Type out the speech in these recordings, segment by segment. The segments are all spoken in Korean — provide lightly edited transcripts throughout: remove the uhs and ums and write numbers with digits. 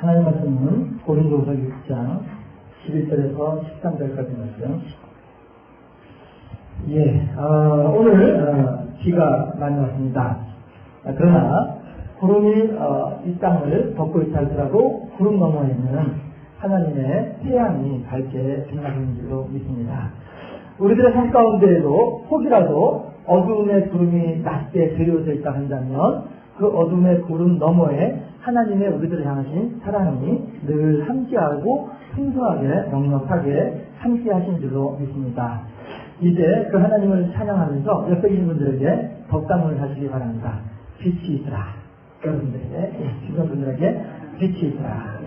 하나님 말씀은 고린도후서 6장 11절에서 13절까지 말씀. 오늘 비가 많이 왔습니다. 그러나 구름이 이 땅을 덮고 있다 할지라도 구름 너머에는 하나님의 태양이 밝게 빛나고 있는 줄로 믿습니다. 우리들의 삶 가운데에도 혹이라도 어두움의 구름이 낮게 드리워져 있다 한다면 그 어둠의 구름 너머에 하나님의 우리들을 향하신 사랑이 늘 함께하고 풍성하게 넉넉하게 함께하신 줄로 믿습니다. 이제 그 하나님을 찬양하면서 옆에 있는 분들에게 덕담을 하시기 바랍니다. 빛이 있으라. 여러분들에게, 주변 분들에게 빛이 있으라.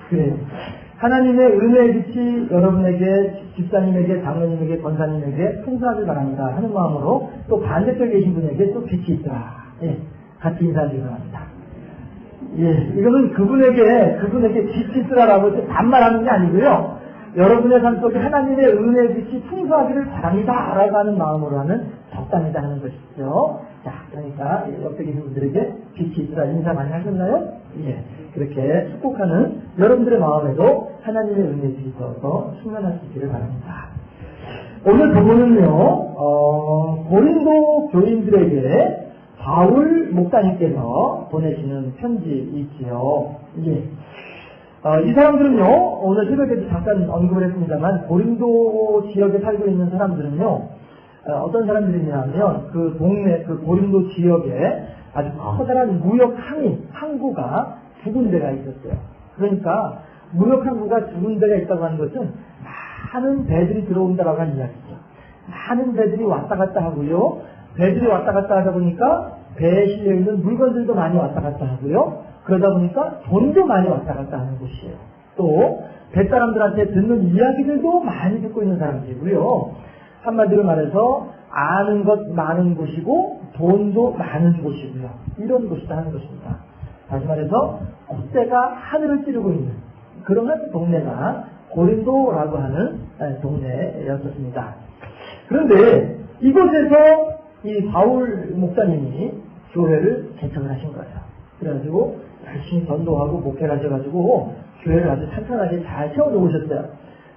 그래요. 하나님의 은혜의 빛이 여러분에게, 집사님에게, 장로님에게, 권사님에게 풍성하길 바랍니다 하는 마음으로 또 반대쪽에 계신 분에게 또 빛이 있으라. 같이 인사드리기 바랍니다. 이거는 그분에게 빛이 있으라라고 반말하는 게 아니고요. 여러분의 삶 속에 하나님의 은혜의 빛이 풍성하기를 바랍니다 라고 하는 마음으로 하는 덕담이다 하는 것이죠. 자, 그러니까 옆에 계신 분들에게 빛이 있으라 인사 많이 하셨나요? 그렇게 축복하는 여러분들의 마음에도 하나님의 은혜의 빛이 있어서 충만하시기를 바랍니다. 오늘 본문은요, 고린도 교인들에게 바울 목사님께서 보내시는 편지이지요. 이 사람들은요, 오늘 새벽에도 잠깐 언급을 했습니다만, 고린도 지역에 살고 있는 사람들은요, 어떤 사람들이냐면, 그 동네, 그 고린도 지역에 아주 커다란 무역 항구가 두 군데가 있었어요. 그러니까, 무역 항구가 두 군데가 있다고 하는 것은 많은 배들이 들어온다라고 하는 이야기죠. 많은 배들이 왔다 갔다 하고요. 배들이 왔다 갔다 하다 보니까 배에 실려있는 물건들도 많이 왔다 갔다 하고요. 그러다 보니까 돈도 많이 왔다 갔다 하는 곳이에요. 또 뱃사람들한테 듣는 이야기들도 많이 듣고 있는 사람들이고요. 한마디로 말해서 아는 것 많은 곳이고 돈도 많은 곳이고요. 이런 곳이다 하는 것입니다. 다시 말해서 콧대가 하늘을 찌르고 있는 그런 동네가 고린도라고 하는 동네였었습니다. 그런데 이곳에서 이 바울 목사님이 교회를 개척을 하신 거예요. 그래가지고 열심히 전도하고 목회를 하셔가지고 교회를 아주 탄탄하게 잘 세워놓으셨어요.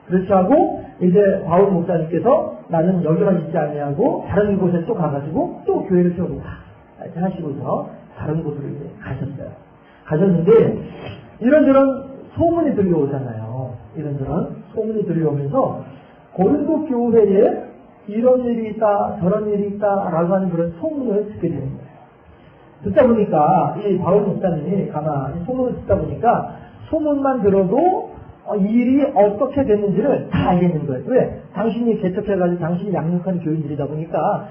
그렇게 하고 이제 바울 목사님께서 나는 여기만 있지 아니하고 다른 곳에 또 가가지고 또 교회를 세워놓자 이렇게 하시고서 다른 곳으로 이제 가셨어요. 가셨는데 이런저런 소문이 들려오잖아요. 이런저런 소문이 들려오면서 고린도 교회에 이런 일이 있다 저런 일이 있다라고 하는 그런 소문을 듣게 되는 거예요. 듣다 보니까 이 바울 목사님이 가만히 소문을 듣다 보니까 소문만 들어도 이 일이 어떻게 됐는지를 다 알겠는 거예요. 왜? 당신이 개척해가지고 당신이 양육한 교인들이다 보니까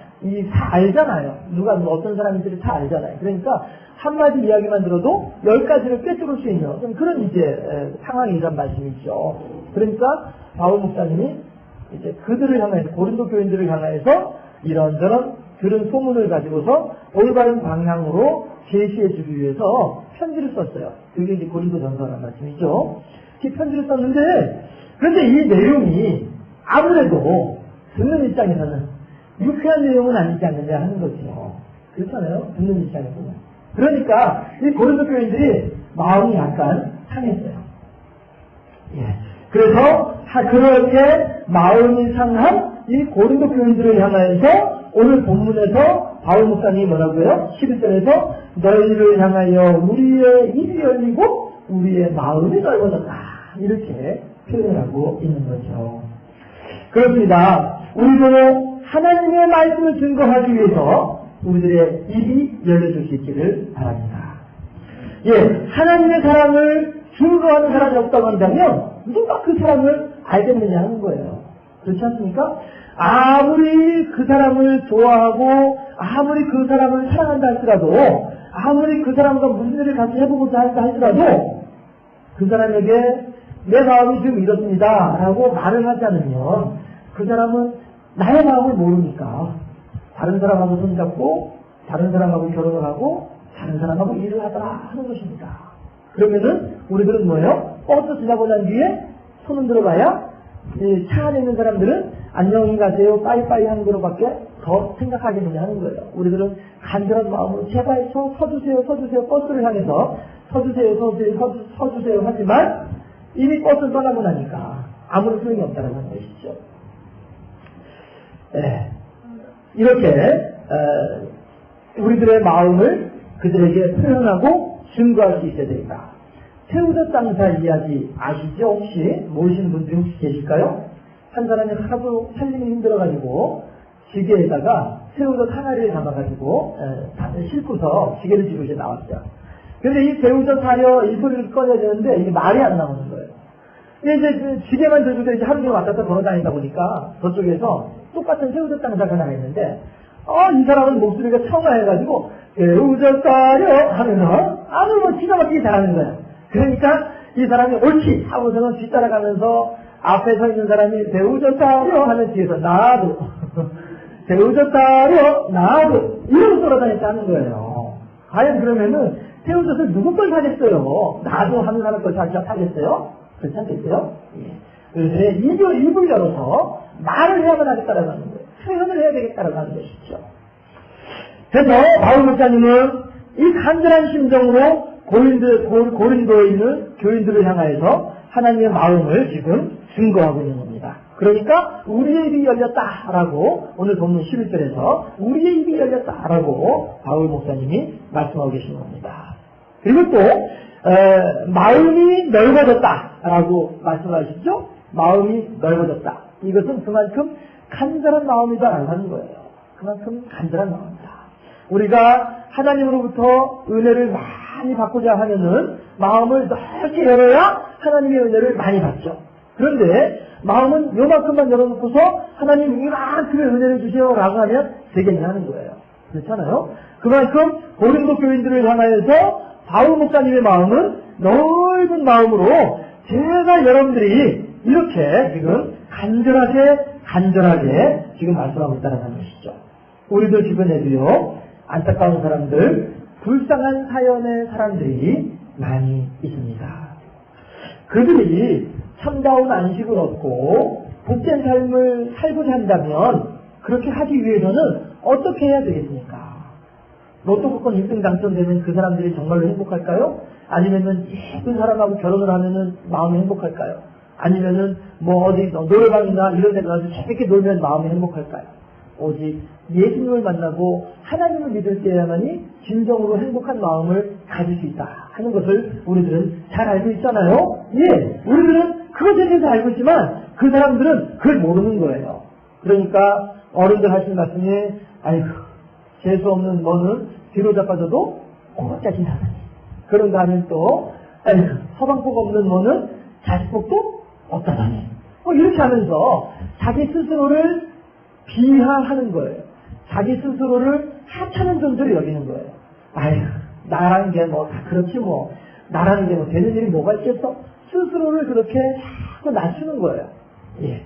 다 알잖아요. 누가 어떤 사람인지를 다 알잖아요. 그러니까 한마디 이야기만 들어도 10가지를 꿰뚫을 수 있는 그런 이제 상황이란 말씀이죠. 그러니까 바울 목사님이 이제 그들을 향해서 고린도 교인들을 향해서 이런저런 그런 소문을 가지고서 올바른 방향으로 제시해주기 위해서 편지를 썼어요. 그게 이제 고린도 전서라는 말씀이죠. 이 편지를 썼는데 그런데 이 내용이 아무래도 듣는 입장에서는 유쾌한 내용은 아니지 않느냐 하는 거죠. 그렇잖아요. 듣는 입장에서는. 그러니까 이 고린도 교인들이 마음이 약간 상했어요. 그래서 그렇게 마음이 상한 이 고린도 교인들을 향하여서 오늘 본문에서 바울 목사님이 뭐라고요? 11절에서 너희를 향하여 우리의 입이 열리고 우리의 마음이 넓어졌다 이렇게 표현을 하고 있는 거죠. 그렇습니다. 우리도 하나님의 말씀을 증거하기 위해서 우리들의 입이 열려질 수 있기를 바랍니다. 하나님의 사랑을 증거하는 사람이 없다고 한다면 누가 그 사람을 알겠느냐 하는 거예요. 그렇지 않습니까? 아무리 그 사람을 좋아하고 아무리 그 사람을 사랑한다 할지라도 아무리 그 사람과 무슨 일을 같이 해보고자 한다 할지라도 그 사람에게 내 마음이 지금 이렇습니다 라고 말을 하지 않으면 그 사람은 나의 마음을 모르니까 다른 사람하고 손잡고 다른 사람하고 결혼을 하고 다른 사람하고 일을 하더라 하는 것입니다. 그러면은 우리들은 뭐예요? 버스 지나고 난 뒤에 손 흔들어 봐야 차 안에 있는 사람들은 안녕히 가세요 빠이빠이 하는 거로밖에 더 생각하겠느냐 하는 거예요. 우리들은 간절한 마음으로 제발 서주세요 버스를 향해서 서주세요 하지만 이미 버스를 떠나고 나니까 아무런 소용이 없다는 것이죠. 네. 이렇게 우리들의 마음을 그들에게 표현하고 증거할 수 있어야 되겠다. 새우젓 장사 이야기 아시죠? 혹시 모르시는 분들이 혹시 계실까요? 한 사람이 하도 살림이 힘들어가지고 지게에다가 새우젓 하나를 담아가지고 싣고서 지게를 지고 이제 나왔죠. 근데 이 새우젓 사려 일부를 꺼내야 되는데 이게 말이 안 나오는 거예요. 근데 이제 그 지게만 들고 이제 하루 종일 왔다 갔다 돌아다니다 보니까 저쪽에서 똑같은 새우젓 장사가 나있는데 이 사람은 목소리가 청아해가지고 새우젓 사려 하면서 아주 뭐 기가 막히게 잘하는 거예요. 그러니까 이 사람이 옳지 하고서는 뒤따라가면서 앞에 서 있는 사람이 새우젓 사려 하는 뒤에서 나도 새우젓 사려 나도 이러고 돌아다녔다는 거예요. 과연 그러면은 새우젓을 누구 걸 사겠어요? 나도 하는 사람 걸 사겠어요? 그렇지 않겠어요? 예. 그래서 입을 열어서 말을 해야만 하겠다라고 하는 거예요. 표현을 해야 되겠다라고 하는 것이죠. 그래서 바울 목사님은 이 간절한 심정으로 고린도에 있는 교인들을 향하여서 하나님의 마음을 지금 증거하고 있는 겁니다. 그러니까 우리의 입이 열렸다라고 오늘 본문 11절에서 우리의 입이 열렸다라고 바울 목사님이 말씀하고 계신 겁니다. 그리고 또 마음이 넓어졌다라고 말씀하시죠. 마음이 넓어졌다. 이것은 그만큼 간절한 마음이다라고 하는 거예요. 그만큼 간절한 마음이다. 우리가 하나님으로부터 은혜를 많이 받고자 하면은 마음을 넓게 열어야 하나님의 은혜를 많이 받죠. 그런데 마음은 요만큼만 열어놓고서 하나님 이만큼의 은혜를 주세요라고 하면 되겠냐 하는 거예요. 그렇잖아요? 그만큼 고린도 교인들을 향하여서 바울 목사님의 마음은 넓은 마음으로 제가 여러분들이 이렇게 지금 간절하게 지금 말씀하고 있다는 것이죠. 우리들 주변에도요, 안타까운 사람들, 불쌍한 사연의 사람들이 많이 있습니다. 그들이 참다운 안식을 얻고 복된 삶을 살고자 한다면 그렇게 하기 위해서는 어떻게 해야 되겠습니까? 로또 복권 1등 당첨되면 그 사람들이 정말로 행복할까요? 아니면은 예쁜 사람하고 결혼을 하면은 마음이 행복할까요? 아니면은 뭐 어디 노래방이나 이런 데 가서 재밌게 놀면 마음이 행복할까요? 오직 예수님을 만나고 하나님을 믿을 때야만이 진정으로 행복한 마음을 가질 수 있다 하는 것을 우리들은 잘 알고 있잖아요. 예, 우리들은 그것에 대해서 알고 있지만 그 사람들은 그걸 모르는 거예요. 그러니까 어른들 하신 말씀이 아이고 재수 없는 너는 뒤로 자빠져도 꼴짝이 나다니. 그런가 하면 또 아이고 서방복 없는 너는 자식복도 없다다니. 이렇게 하면서 자기 스스로를 비하하는 거예요. 자기 스스로를 하찮은 존재로 여기는 거예요. 아휴, 나라는 게 뭐 다 그렇지 뭐. 나라는 게 뭐 되는 일이 뭐가 있겠어? 스스로를 그렇게 자꾸 낮추는 거예요. 예.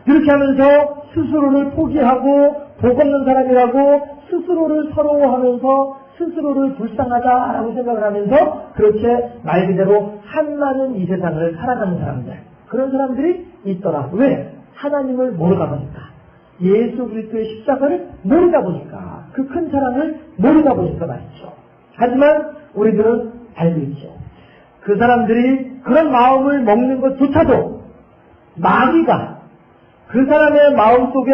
이렇게 하면서 스스로를 포기하고 복 없는 사람이라고 스스로를 서러워하면서 스스로를 불쌍하다라고 생각을 하면서 그렇게 말 그대로 한나는 이 세상을 살아가는 사람들. 그런 사람들이 있더라. 왜? 하나님을 모르다 보니까. 예수 그리스도의 십자가를 모르다 보니까. 그 큰 사랑을 모르다 보니까 말이죠. 하지만 우리들은 알고 있죠. 그 사람들이 그런 마음을 먹는 것조차도 마귀가 그 사람의 마음속에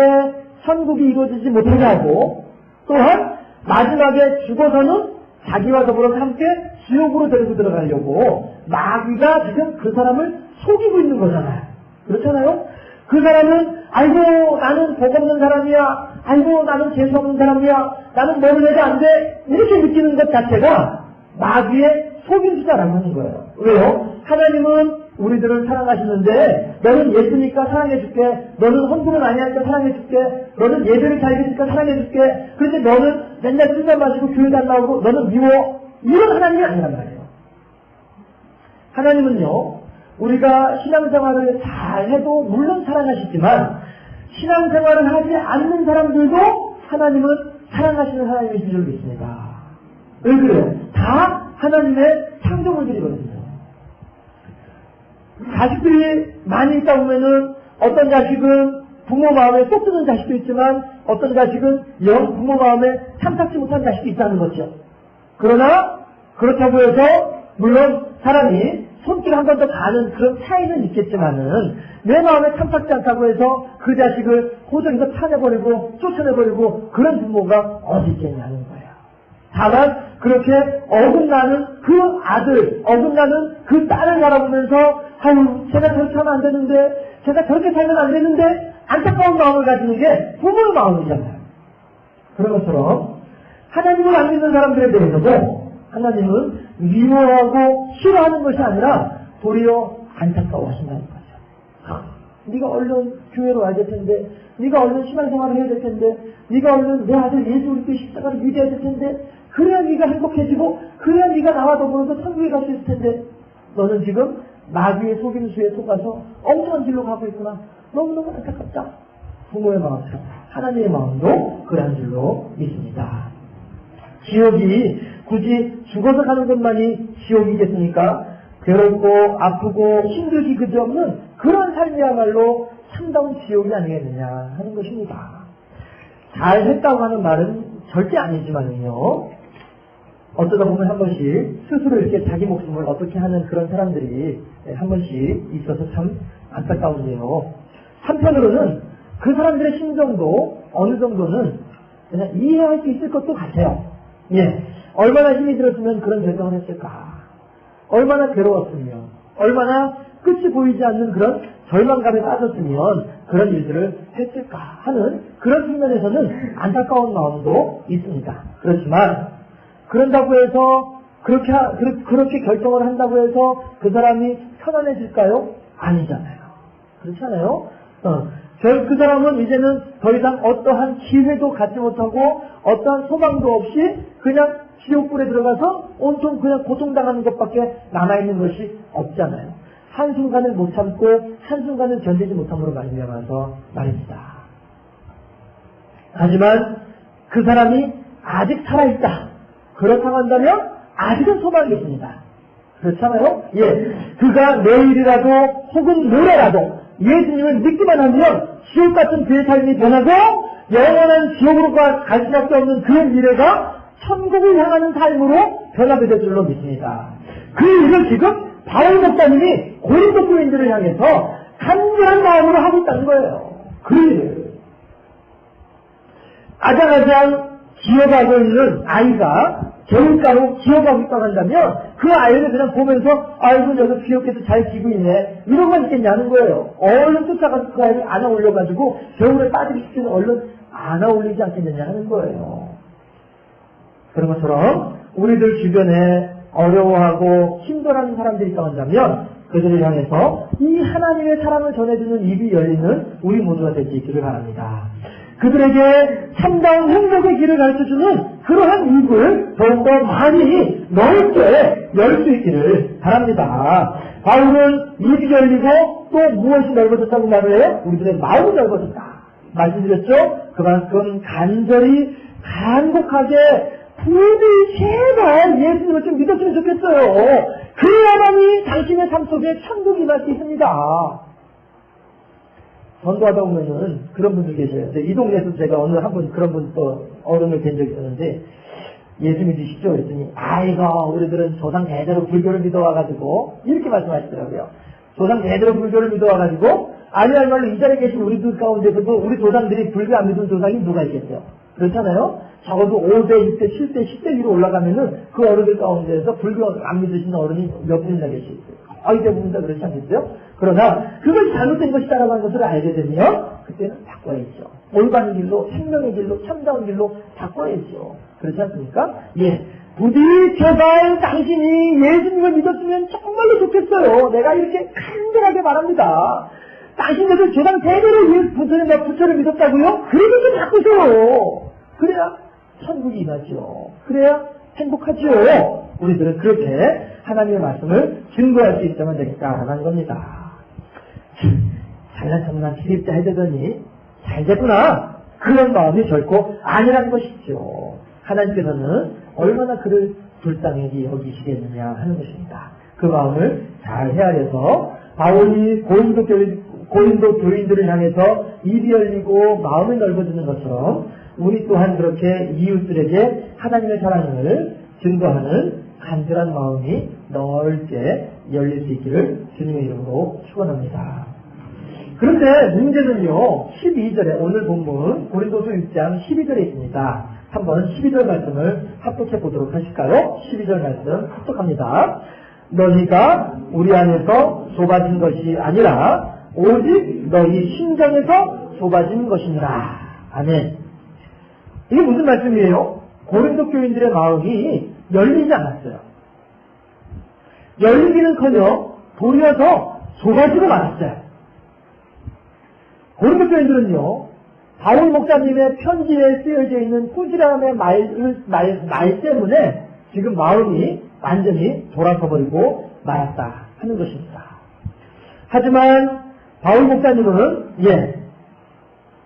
천국이 이루어지지 못하게 하고 또한 마지막에 죽어서는 자기와 더불어 함께 지옥으로 데리고 들어가려고 마귀가 지금 그 사람을 속이고 있는 거잖아요. 그렇잖아요? 그 사람은 아이고 나는 복 없는 사람이야. 아이고 나는 재수 없는 사람이야. 나는 뭘 해도 안 돼. 이렇게 느끼는 것 자체가 마귀의 속임수다라고 하는 거예요. 왜요? 하나님은 우리들을 사랑하시는데 너는 예수니까 사랑해줄게. 너는 헌금을 많이 하니까 사랑해줄게. 너는 예배를 잘 드니까 사랑해줄게. 그런데 너는 맨날 술만 마시고 교회도 안 나오고 너는 미워. 이런 하나님이 아니란 말이에요. 하나님은요. 우리가 신앙생활을 잘 해도 물론 사랑하시지만 신앙생활을 하지 않는 사람들도 하나님은 사랑하시는 하나님이신 줄 믿습니다. 왜 그래요? 다 하나님의 창조물들이거든요. 자식들이 많이 있다 보면은 어떤 자식은 부모 마음에 쏙 드는 자식도 있지만 어떤 자식은 영 부모 마음에 탐탁지 못한 자식도 있다는 거죠. 그러나 그렇다고 해서 물론 사람이 손길 한 번 더 가는 그런 차이는 있겠지만은 내 마음에 탐탁지 않다고 해서 그 자식을 호적에서 파내버리고 쫓아내버리고 그런 부모가 어디 있겠냐는 거예요. 다만 그렇게 어긋나는 그 아들, 어긋나는 그 딸을 바라보면서 아유 제가 저렇게 하면 안 되는데, 제가 저렇게 살면 안 되는데 안타까운 마음을 가지는 게 부모의 마음이잖아요. 그런 것처럼 하나님을 안 믿는 사람들에 대해서도 하나님은 미워하고 싫어하는 것이 아니라 도리어 안타까워하신다는 거죠. 네가 얼른 교회로 와야 될 텐데, 네가 얼른 신앙생활을 해야 될 텐데, 네가 얼른 내 아들 예수 그리스도 십자가를 믿어야 될 텐데, 그래야 네가 행복해지고 그래야 네가 나와 더불어서 천국에 갈 수 있을 텐데, 너는 지금 마귀의 속임수에 속아서 엉뚱한 길로 가고 있구나. 너무너무 안타깝다. 부모의 마음처럼 하나님의 마음도 그러한 줄로 믿습니다. 지옥이 굳이 죽어서 가는 것만이 지옥이겠습니까? 괴롭고 아프고 힘들기 그지없는 그런 삶이야말로 참다운 지옥이 아니겠느냐 하는 것입니다. 잘했다고 하는 말은 절대 아니지만요, 어쩌다 보면 한 번씩 스스로 이렇게 자기 목숨을 어떻게 하는 그런 사람들이 한 번씩 있어서 참 안타까운데요. 한편으로는 그 사람들의 심정도 어느 정도는 그냥 이해할 수 있을 것도 같아요. 예, 얼마나 힘이 들었으면 그런 결정을 했을까? 얼마나 괴로웠으면, 얼마나 끝이 보이지 않는 그런 절망감에 빠졌으면 그런 일들을 했을까 하는 그런 측면에서는 안타까운 마음도 있습니다. 그렇지만 그런다고 해서 그렇게 결정을 한다고 해서 그 사람이 편안해질까요? 아니잖아요. 그렇잖아요. 그 사람은 이제는 더 이상 어떠한 기회도 갖지 못하고 어떠한 소망도 없이 그냥 지옥불에 들어가서 온통 그냥 고통당하는 것밖에 남아있는 것이 없잖아요. 한순간을 못 참고 한순간을 견디지 못함으로 말미암아서 말입니다. 하지만 그 사람이 아직 살아있다. 그렇다고 한다면 아직은 소망이 있습니다. 그렇잖아요? 예. 그가 내일이라도 혹은 모레라도 예수님을 믿기만 하면 지옥 같은 그의 삶이 변하고 영원한 지옥으로 갈 수밖에 없는 그의 미래가 천국을 향하는 삶으로 변하게 될 줄로 믿습니다. 그 일을 지금 바울 목사님이 고린도 교인들을 향해서 간절한 마음으로 하고 있다는 거예요. 그 일을. 아장아장 기어가고 있는 아이가 개울가로 기어가고 있다고 한다면 그 아이를 그냥 보면서 아이고 녀석 귀엽게도 잘 기고 있네 이러고만 있겠냐는 거예요. 얼른 쫓아가서 그 아이를 안아 올려가지고 겨울에 빠지기 시키면 얼른 안아 올리지 않겠느냐 하는 거예요. 그런 것처럼 우리들 주변에 어려워하고 힘들어하는 사람들이 있다고 한다면 그들을 향해서 이 하나님의 사랑을 전해주는 입이 열리는 우리 모두가 될 수 있기를 바랍니다. 그들에게 참다운 행복의 길을 가르쳐주는 그러한 입을 더욱더 많이 넓게 열 수 있기를 바랍니다. 바울은 입이 열리고 또 무엇이 넓어졌다고 말을 해요? 우리들의 마음이 넓어졌다. 말씀드렸죠? 그만큼 간절히 간곡하게 부디 제발 예수님을 좀 믿었으면 좋겠어요. 그래야만이 당신의 삶 속에 천국이 임할 수 있습니다. 전도하다 보면은 그런 분들 계셔요. 이 동네에서 제가 어느 한 분 그런 분 또 어른을 뵌 적이 있었는데 예수 믿으시죠? 그랬더니 아이고 우리들은 조상 대대로 불교를 믿어와가지고 이렇게 말씀하시더라고요. 조상 대대로 불교를 믿어와가지고 아니야말로 이 자리에 계신 우리들 가운데서도 우리 조상들이 불교 안 믿은 조상이 누가 있겠어요? 그렇잖아요? 적어도 5대, 6대, 7대, 10대 위로 올라가면은 그 어른들 가운데서 불교 안 믿으시는 어른이 몇 분이나 계시겠어요? 거의 대부분 다 그렇지 않겠어요? 그러나 그것이 잘못된 것이다라고 하는 것을 알게 되면 그때는 바꿔야죠. 올바른 길로, 생명의 길로, 참다운 길로 바꿔야죠. 그렇지 않습니까? 예. 부디 제발 당신이 예수님을 믿었으면 정말로 좋겠어요. 내가 이렇게 간절하게 말합니다. 당신들도 조상 대대로 부처를 믿었다고요? 그래도 좀 바꾸세요. 그래야 천국이 임하죠. 그래야 행복하죠. 우리들은 그렇게 하나님의 말씀을 증거할 수 있으면 되겠다라는 겁니다. 잘난 척난 기립자 해대더니 잘 됐구나. 그런 마음이 결코 아니라는 것이죠. 하나님께서는 얼마나 그를 불쌍히 여기시겠느냐 하는 것입니다. 그 마음을 잘 헤아려서 바울이 고린도 교인들을 향해서 입이 열리고 마음이 넓어지는 것처럼 우리 또한 그렇게 이웃들에게 하나님의 사랑을 증거하는 간절한 마음이 넓게 열릴 수 있기를 주님의 이름으로 축원합니다. 그런데 문제는요, 12절에 오늘 본문 고린도서 6장 12절에 있습니다. 한번 12절 말씀을 합독해 보도록 하실까요? 12절 말씀 합독합니다. 너희가 우리 안에서 좁아진 것이 아니라 오직 너희 심정에서 좁아진 것이니라. 아멘. 이게 무슨 말씀이에요? 고린도 교인들의 마음이 열리지 않았어요. 열리기는커녕 도리어 더 좁아지고 말았어요. 고린도 교인들은요, 바울 목사님의 편지에 쓰여져 있는 꾸지람의 말 때문에 지금 마음이 완전히 돌아서버리고 말았다 하는 것입니다. 하지만 바울 목사님은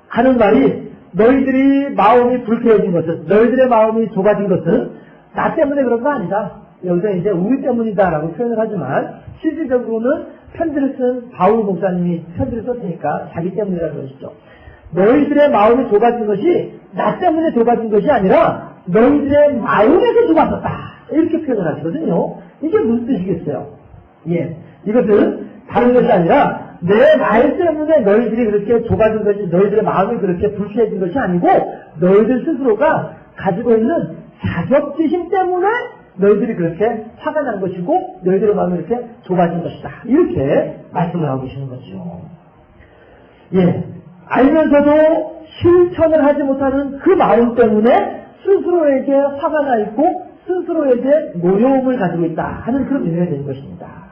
하는 말이 너희들이 마음이 불쾌해진 것은, 너희들의 마음이 좁아진 것은 나 때문에 그런 거 아니다. 여기서 이제 우리 때문이다라고 표현을 하지만 실질적으로는 편지를 쓴 바울 목사님이 편지를 썼으니까 자기 때문이라는 것이죠. 너희들의 마음이 좁아진 것이 나 때문에 좁아진 것이 아니라 너희들의 마음에서 좁아졌다. 이렇게 표현을 하시거든요. 이게 무슨 뜻이겠어요? 이것은 다른 것이 아니라 내 말 때문에 너희들이 그렇게 좁아진 것이, 너희들의 마음이 그렇게 불쾌해진 것이 아니고 너희들 스스로가 가지고 있는 자격지심 때문에 너희들이 그렇게 화가 난 것이고 너희들의 마음이 이렇게 좁아진 것이다. 이렇게 말씀을 하고 계시는 거죠. 알면서도 실천을 하지 못하는 그 마음 때문에 스스로에게 화가 나 있고 스스로에게 노여움을 가지고 있다 하는 그런 의미가 되는 것입니다.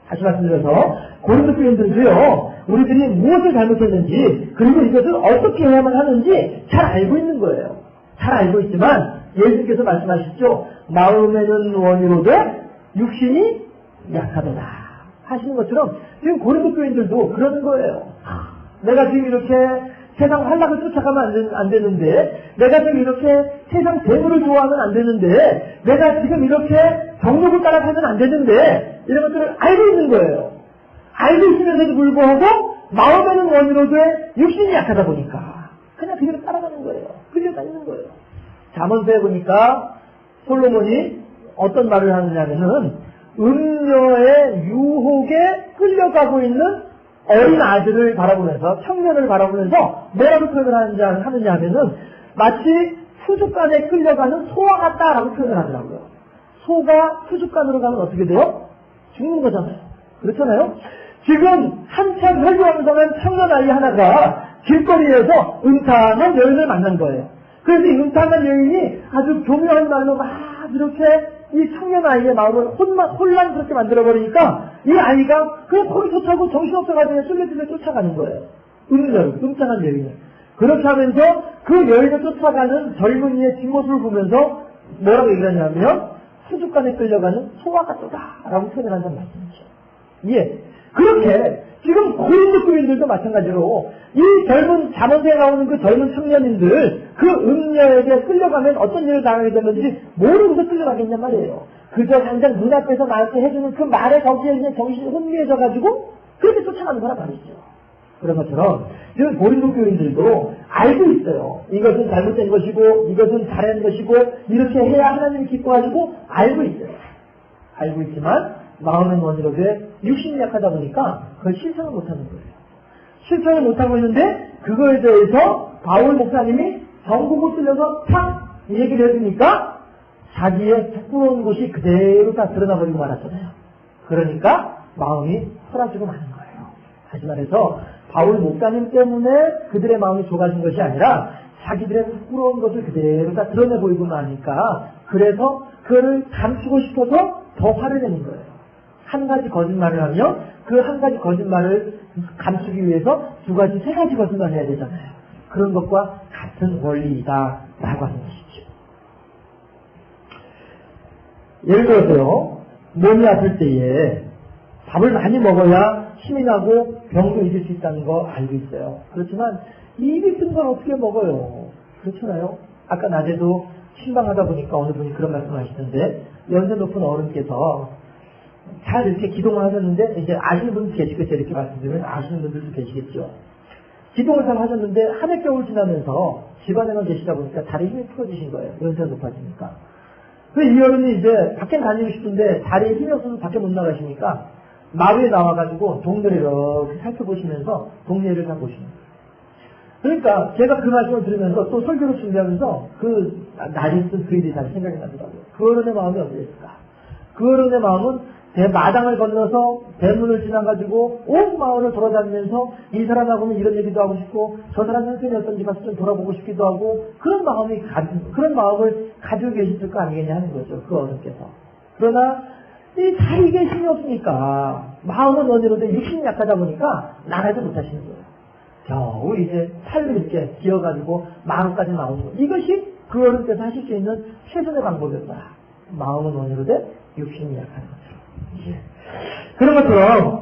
다시 말씀드려서 고린도 교인들도요, 우리들이 무엇을 잘못했는지 그리고 이것을 어떻게 해야만 하는지 잘 알고 있는 거예요. 잘 알고 있지만 예수님께서 말씀하셨죠. 마음에는 원이로되 육신이 약하도다 하시는 것처럼 지금 고린도 교인들도 그러는 거예요. 내가 지금 이렇게 세상 활락을 쫓아가면 안 되는데, 내가 지금 이렇게 세상 재물을 좋아하면 안 되는데, 내가 지금 이렇게 정욕을 따라가면 안 되는데, 이런 것들을 알고 있는 거예요. 알고 있으면서도 불구하고 마음에는 원이로되 육신이 약하다 보니까 그냥 그대로 따라가는 거예요. 끌려다니는 거예요. 잠언서에 보니까 솔로몬이 어떤 말을 하느냐면은 음녀의 유혹에 끌려가고 있는 어린 아들을 바라보면서, 청년을 바라보면서 뭐라고 표현을 하느냐 하면은 마치 수족관에 끌려가는 소와 같다라고 표현을 하더라고요. 소가 수족관으로 가면 어떻게 돼요? 죽는 거잖아요. 그렇잖아요? 지금 한참 혈류하면서 간 청년 아이 하나가 길거리에서 음탕한 여인을 만난 거예요. 그래서 이 음탕한 여인이 아주 교묘한 말로 막 이렇게 이 청년 아이의 마음을 혼란스럽게 만들어버리니까 이 아이가 그냥 거기 쫓아가고 정신없어가지고 쫄래쫄래 쫓아가는 거예요. 음탕한 여인을. 그렇게 하면서 그 여인을 쫓아가는 젊은이의 뒷모습을 보면서 뭐라고 얘기하냐면 수족관에 끌려가는 소와 같다라고 표현을 한다는 말씀이죠. 그렇게 지금 고린도 교인들도 마찬가지로 이 젊은 잠언서에 나오는 그 젊은 청년인들 그 음녀에게 끌려가면 어떤 일을 당하게 되는지 모르고서 끌려가겠냔 말이에요. 그저 당장 눈앞에서 나한테 해주는 그 말에 거기에 그냥 정신이 혼미해져가지고 그렇게 쫓아가는 거란 말이죠. 그런 것처럼 지금 고린도 교인들도 알고 있어요. 이것은 잘못된 것이고 이것은 잘한 것이고 이렇게 해야 하나님이 기뻐하시고 알고 있어요. 알고 있지만 마음은 원이로되 육신이 약하다 보니까 그걸 실천을 못하는 거예요. 실천을 못하고 있는데 그거에 대해서 바울 목사님이 전국을 뚫려서 탁 얘기를 해주니까 자기의 부끄러운 곳이 그대로 다 드러나버리고 말았잖아요. 그러니까 마음이 사라지고 마는 거예요. 다시 말해서 바울 목사님 때문에 그들의 마음이 좁아진 것이 아니라 자기들의 부끄러운 것을 그대로 다 드러내 보이고 나니까 그래서 그를 감추고 싶어서 더 화를 내는 거예요. 한 가지 거짓말을 하면 그 한 가지 거짓말을 감추기 위해서 두 가지, 세 가지 거짓말을 해야 되잖아요. 그런 것과 같은 원리이다 라고 하는 것이죠. 예를 들어서요, 몸이 아플 때에 밥을 많이 먹어야 힘이 나고 병도 잊을 수 있다는 거 알고 있어요. 그렇지만 입이 뜬 건 어떻게 먹어요? 그렇잖아요. 아까 낮에도 신방하다 보니까 어느 분이 그런 말씀을 하시던데, 연세 높은 어른께서 잘 이렇게 기동을 하셨는데, 이제 아시는 분도 계시겠죠. 이렇게 말씀드리면 아시는 분들도 계시겠죠. 기동을 잘 하셨는데 한해 겨울 지나면서 집안에만 계시다 보니까 다리 힘이 풀어지신 거예요. 연세가 높아지니까. 그 이어른이 이제 밖에 다니고 싶은데 다리에 힘이 없어서 밖에 못 나가시니까 마루에 나와가지고 동네를 이렇게 살펴보시면서 동네를 다 보시는 거예요. 그러니까 제가 그 말씀을 들으면서 또 설교를 준비하면서 그 날이 쓴 그 일이 다시 생각이 나더라고요. 그 어른의 마음이 어디였을까? 그 어른의 마음은 마당을 건너서 대문을 지나가지고 온 마을을 돌아다니면서 이 사람하고는 이런 얘기도 하고 싶고 저 사람 형편이 어떤지 가서 좀 돌아보고 싶기도 하고 그런 마음을 가지고 계셨을 거 아니겠냐 하는 거죠. 그 어른께서. 그러나 이 다리에 힘이 없으니까 마음은 원이로도 육신이 약하다 보니까 나가지 못하시는 거예요. 겨우 이제 팔을 이렇게 기어가지고 마루까지 나오는 거. 이것이 그 어른께서 하실 수 있는 최선의 방법이었다. 마음은 원이로되 육신이 약한 거죠. 예. 그런 것처럼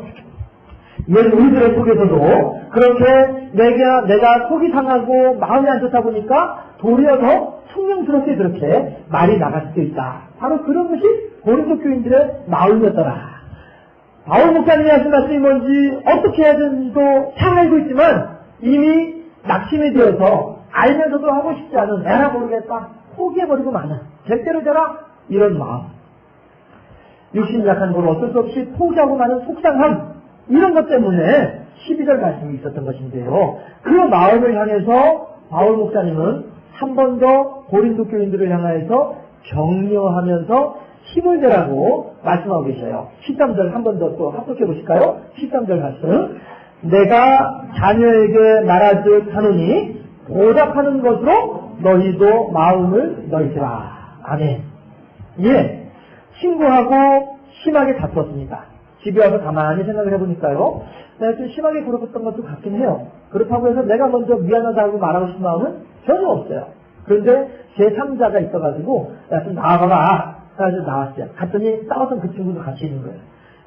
우리들의 속에서도 그렇게 내가 속이 상하고 마음이 안 좋다 보니까 도리어 더 총명스럽게 그렇게 말이 나갈 수도 있다. 바로 그런 것이 고린도 교인들의 마음이었더라. 바울 목사님이 하신 말씀이 뭔지 어떻게 해야 되는지도 잘 알고 있지만 이미 낙심이 되어서 알면서도 하고 싶지 않은 내가 모르겠다. 포기해버리고 마는 절대로 되라 이런 마음. 육신이 약한 걸 어쩔 수 없이 포기하고 마는 속상함 이런 것 때문에 12절 말씀이 있었던 것인데요. 그 마음을 향해서 바울 목사님은 한 번 더 고린도 교인들을 향해서 격려하면서 힘을 내라고 말씀하고 계셔요. 13절 한 번 더 또 합독해 보실까요? 13절 말씀. 내가 자녀에게 말하듯 하노니 보답하는 것으로 너희도 마음을 넓히라. 아멘. 예. 친구하고 심하게 다투었습니다. 집에 와서 가만히 생각을 해보니까요. 내가 좀 심하게 굴었던 것도 같긴 해요. 그렇다고 해서 내가 먼저 미안하다고 말하고 싶은 마음은 전혀 없어요. 그런데 제3자가 있어가지고 야 좀 나와봐봐. 그래서 나왔어요. 갔더니 싸웠던 그 친구도 같이 있는 거예요.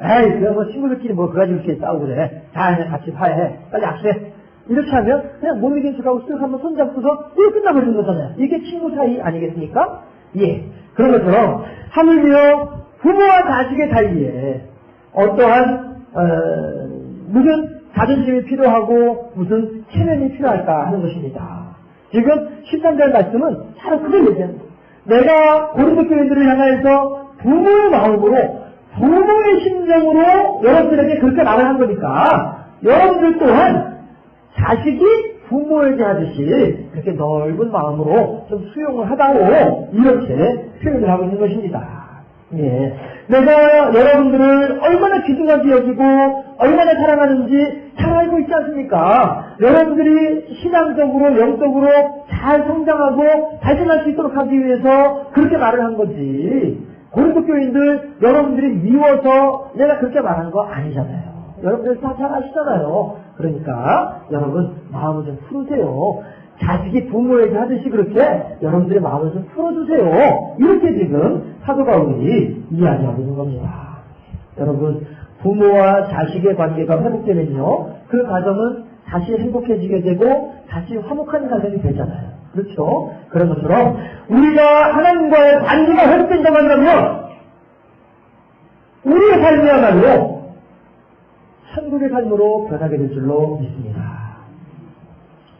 에이 그냥 뭐 친구들끼리 뭐 그가지고 이렇게 싸우고 그래. 자 그냥 같이 화해해. 빨리 악수해. 이렇게 하면 그냥 못 이긴 척하고 쓱 한번 손잡고서 이거 끝나버리는 거잖아요. 이게 친구 사이 아니겠습니까? 예. 그런 것처럼 하물며 부모와 자식의 사이에 어떠한 무슨 자존심이 필요하고 무슨 체면이 필요할까 하는 것입니다. 지금 13절 말씀은 바로 그걸 얘기하는 거예요. 내가 고린도 교인들을 향해서 부모의 마음으로 부모의 심정으로 여러분들에게 그렇게 말을 한 거니까 여러분들 또한 자식이 부모에게 하듯이 그렇게 넓은 마음으로 좀 수용을 하다오 이렇게 표현을 하고 있는 것입니다. 예. 내가 여러분들을 얼마나 귀중하게 여기고 얼마나 사랑하는지 잘 알고 있지 않습니까? 여러분들이 신앙적으로 영적으로 잘 성장하고 발전할 수 있도록 하기 위해서 그렇게 말을 한 거지. 고린도 교인들 여러분들이 미워서 내가 그렇게 말한 거 아니잖아요. 여러분들 다 잘 아시잖아요. 그러니까 여러분 마음을 좀 풀으세요. 자식이 부모에게 하듯이 그렇게 여러분들의 마음을 좀 풀어주세요. 이렇게 지금 사도 바울이 이야기하고 있는 겁니다. 여러분 부모와 자식의 관계가 회복되면요. 그 가정은 다시 행복해지게 되고 다시 화목한 가정이 되잖아요. 그렇죠? 그런 것처럼 우리가 하나님과의 관계가 회복된다고 한다면 우리의 삶이야말로 천국의 삶으로 변하게 될 줄로 믿습니다.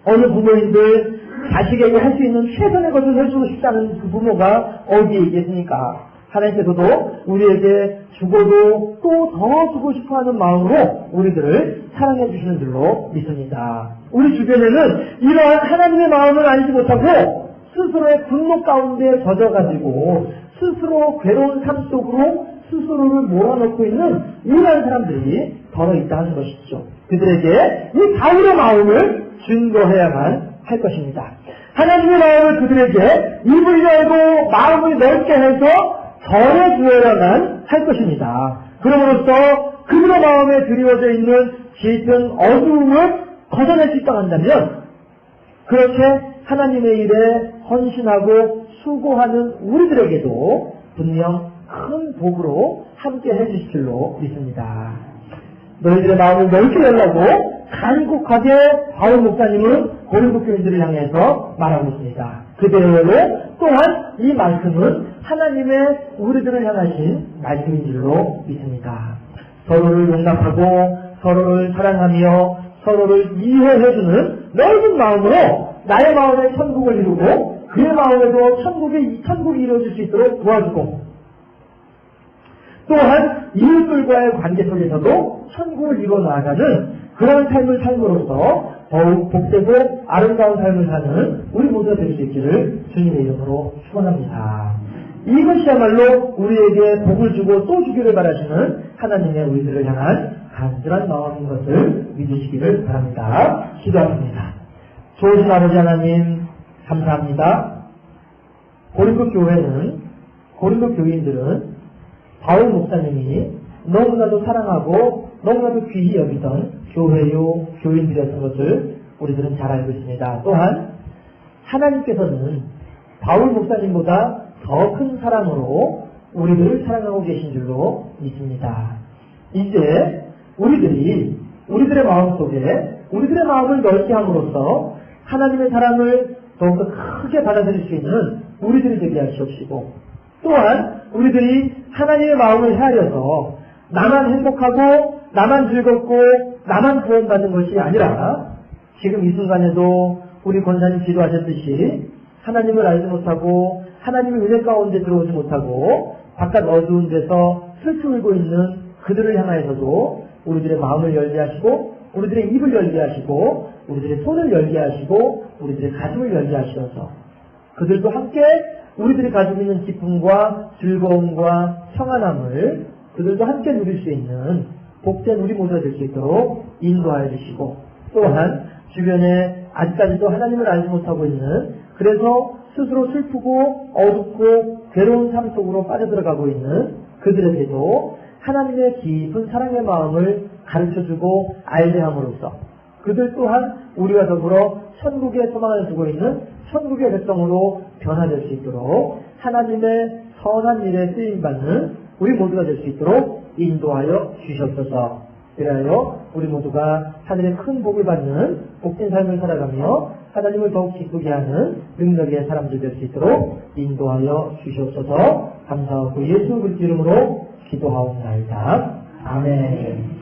어느 부모인들 자식에게 할 수 있는 최선의 것을 해주고 싶다는 그 부모가 어디에 있겠습니까? 하나님께서도 우리에게 주고도 또 더 주고 싶어하는 마음으로 우리들을 사랑해 주시는 줄로 믿습니다. 우리 주변에는 이러한 하나님의 마음을 알지 못하고 스스로의 분노 가운데 젖어가지고 스스로 괴로운 삶 속으로 스스로를 몰아넣고 있는 이러한 사람들이 더러 있다는 것이죠. 그들에게 이 바울의 마음을 증거해야만 할 것입니다. 하나님의 마음을 그들에게 입을 열고 마음을 넓게 해서 전해주어야만 할 것입니다. 그럼으로써 그들의 마음에 드리워져 있는 짙은 어두움을 걷어낼 수 있다고 한다면 그렇게 하나님의 일에 헌신하고 수고하는 우리들에게도 분명 큰 복으로 함께 해주실 줄로 믿습니다. 너희들의 마음을 넓게 열라고 간곡하게 바울 목사님은 고린도 교인들을 향해서 말하고 있습니다. 그대로 또한 이 말씀은 하나님의 우리들을 향하신 말씀인 줄로 믿습니다. 서로를 용납하고 서로를 사랑하며 서로를 이해해주는 넓은 마음으로 나의 마음의 천국을 이루고 그의 마음에도 천국이 이루어질 수 있도록 도와주고, 또한 이웃들과의 관계 속에서도 천국을 이루어 나아가는 그런 삶을 삶으로써 더욱 복되고 아름다운 삶을 사는 우리 모두가 될 수 있기를 주님의 이름으로 축원합니다. 이것이야말로 우리에게 복을 주고 또 주기를 바라시는 하나님의 우리들을 향한 간절한 마음인 것을 믿으시기를 바랍니다. 기도합니다. 좋으신 아버지 하나님 감사합니다. 고린도 교인들은 바울 목사님이 너무나도 사랑하고 너무나도 귀히 여기던 교회요 교인들이었던 것을 우리들은 잘 알고 있습니다. 또한 하나님께서는 바울 목사님보다 더 큰 사랑으로 우리들을 사랑하고 계신 줄로 믿습니다. 이제 우리들의 마음속에 우리들의 마음을 넓게 함으로써 하나님의 사랑을 더욱더 크게 받아들일 수 있는 우리들이 되게 하시옵시고, 또한 우리들이 하나님의 마음을 헤아려서 나만 행복하고 나만 즐겁고 나만 구원받는 것이 아니라 지금 이 순간에도 우리 권사님 기도하셨듯이 하나님을 알지 못하고 하나님의 은혜 가운데 들어오지 못하고 바깥 어두운 데서 슬피 울고 있는 그들을 향하여서도 우리들의 마음을 열게 하시고 우리들의 입을 열게 하시고 우리들의 손을 열게 하시고 우리들의 가슴을 열게 하시어서 그들도 함께 우리들이 가지고 있는 기쁨과 즐거움과 평안함을 그들도 함께 누릴 수 있는 복된 우리 모두가 될 수 있도록 인도하여 주시고, 또한 주변에 아직까지도 하나님을 알지 못하고 있는, 그래서 스스로 슬프고 어둡고 괴로운 삶 속으로 빠져들어가고 있는 그들에게도 하나님의 깊은 사랑의 마음을 가르쳐주고 알게 함으로써 그들 또한 우리와 더불어 천국의 소망을 두고 있는 천국의 백성으로 변화될 수 있도록 하나님의 선한 일에 쓰임받는 우리 모두가 될 수 있도록 인도하여 주시옵소서. 그리하여 우리 모두가 하늘의 큰 복을 받는 복된 삶을 살아가며 하나님을 더욱 기쁘게 하는 능력의 사람들 될 수 있도록 인도하여 주시옵소서. 감사하고 예수 그리스도 이름으로 기도하옵나이다. 아멘.